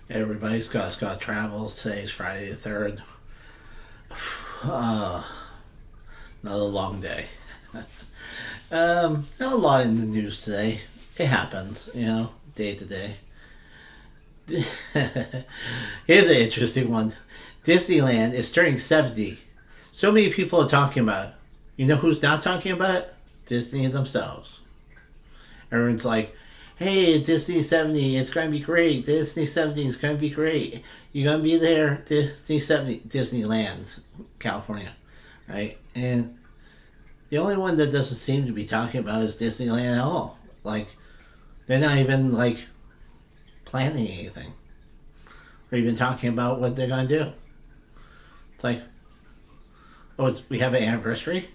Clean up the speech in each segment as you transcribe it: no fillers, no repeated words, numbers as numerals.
Everybody's got travel. Today's Friday the 3rd. Uh, Another long day. Not a lot in the news today. It happens, day to day. Here's an interesting one. Disneyland is turning 70. So many people are talking about it. You know who's not talking about it? Disney themselves. Everyone's like, hey, Disney 70, it's going to be great. Disney 70 is going to be great. You're going to be there, Disney 70, Disneyland, California, right? And the only one that doesn't seem to be talking about is Disneyland at all. Like, they're not even, like, planning anything or even talking about what they're going to do. It's like, oh, we have an anniversary?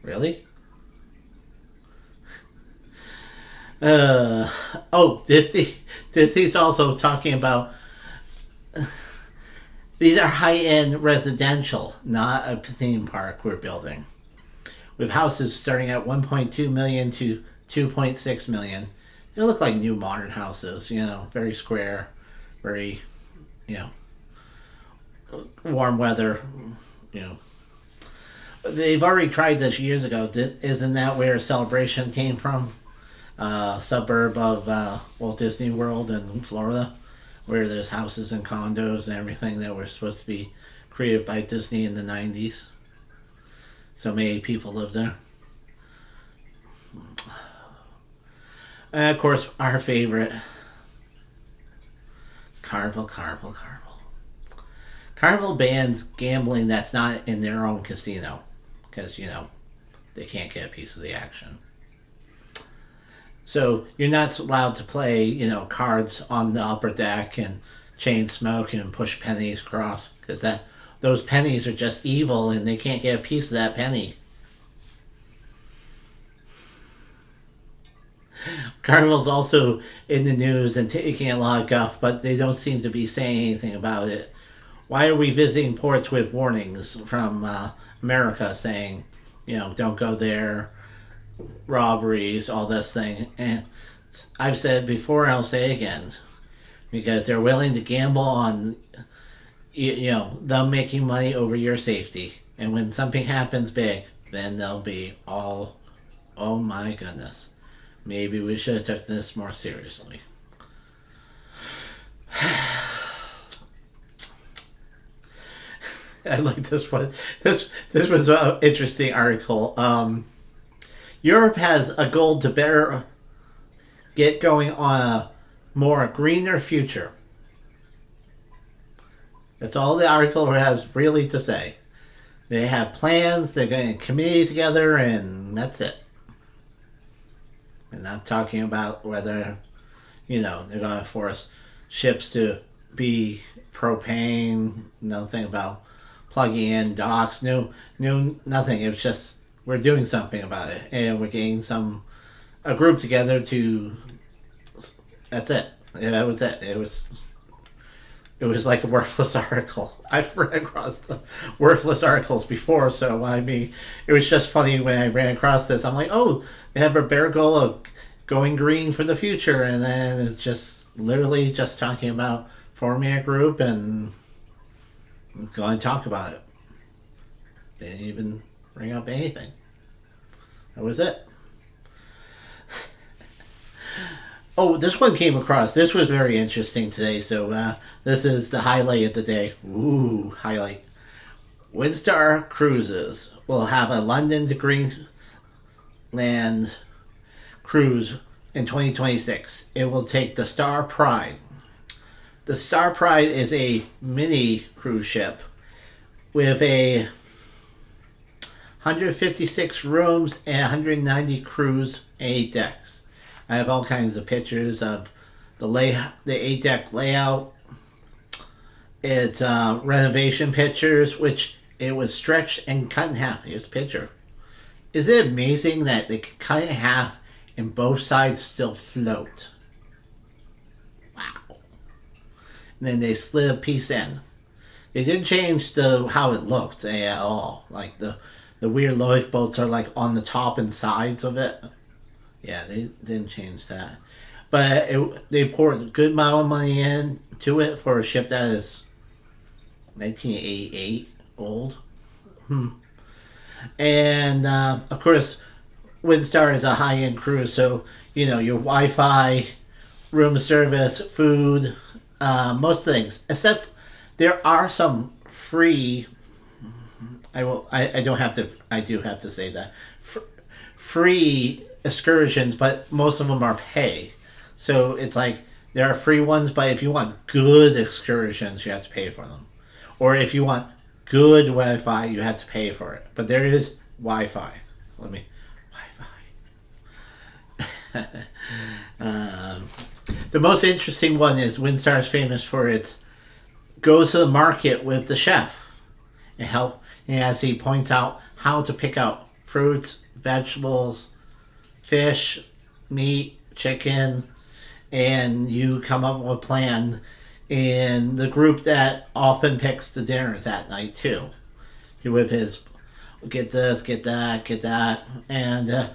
Really? Uh, Disney's also talking about these are high-end residential, not a theme park we're building. With houses starting at 1.2 million to 2.6 million. They look like new modern houses, very square, very, you know, warm weather, you know. They've already tried this years ago. Isn't that where Celebration came from? Suburb of Walt Disney World in Florida, where there's houses and condos and everything that were supposed to be created by Disney in the 90s. So many people live there. And of course, our favorite, Carnival. Carnival bans gambling that's not in their own casino because, they can't get a piece of the action. So you're not allowed to play, cards on the upper deck and chain smoke and push pennies across because those pennies are just evil and they can't get a piece of that penny. Carnival's also in the news and taking a lot of guff, but they don't seem to be saying anything about it. Why are we visiting ports with warnings from America saying, don't go there, robberies, all this thing? And I've said before, and I'll say again, because they're willing to gamble on, them making money over your safety. And when something happens big, then they'll be all, oh my goodness. Maybe we should have took this more seriously. I like this one. This was an interesting article. Europe has a goal to better get going on a more greener future. That's all the article has really to say. They have plans, they're getting a committee together, and that's it. They're not talking about whether, they're going to force ships to be propane, nothing about plugging in docks, no, nothing. It was just, we're doing something about it, and we're getting a group together to, that's it. That was it. It was like a worthless article. I've ran across the worthless articles before, so it was just funny when I ran across this. I'm like, oh, they have a bare goal of going green for the future, and then it's just literally just talking about forming a group and going to talk about it. They didn't even bring up anything. That was it. Oh, this one came across. This was very interesting today. So this is the highlight of the day. Ooh, highlight. Windstar Cruises will have a London to Greenland cruise in 2026. It will take the Star Pride. The Star Pride is a mini cruise ship with 156 rooms and 190 crews and 8 decks. I have all kinds of pictures of the 8 deck layout. It's renovation pictures, which it was stretched and cut in half. Here's a picture. Is it amazing that they could cut it in half and both sides still float? Wow. And then they slid a piece in. They didn't change how it looked at all. Like the weird lifeboats are like on the top and sides of it. Yeah, they didn't change that. but they poured a good amount of money into it for a ship that is 1988 old. And of course, Windstar is a high end cruise, so your Wi Fi, room service, food, most things. Except there are some free. I will. I don't have to. I do have to say that free excursions, but most of them are pay. So it's like there are free ones, but if you want good excursions, you have to pay for them. Or if you want good Wi-Fi, you have to pay for it. But there is Wi-Fi. Let me Wi-Fi. The most interesting one is Windstar is famous for its go to the market with the chef and help. And as he points out, how to pick out fruits, vegetables, fish, meat, chicken, and you come up with a plan. And the group that often picks the dinner that night too, with his get this, get that, and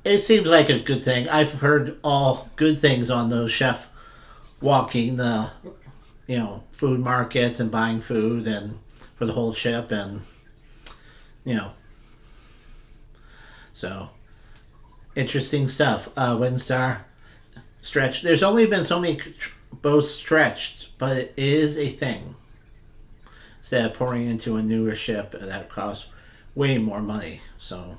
it seems like a good thing. I've heard all good things on those chef walking the food markets and buying food and for the whole ship and you know so interesting stuff. Windstar stretch. There's only been so many boats stretched, but it is a thing. Instead of pouring into a newer ship that costs way more money. So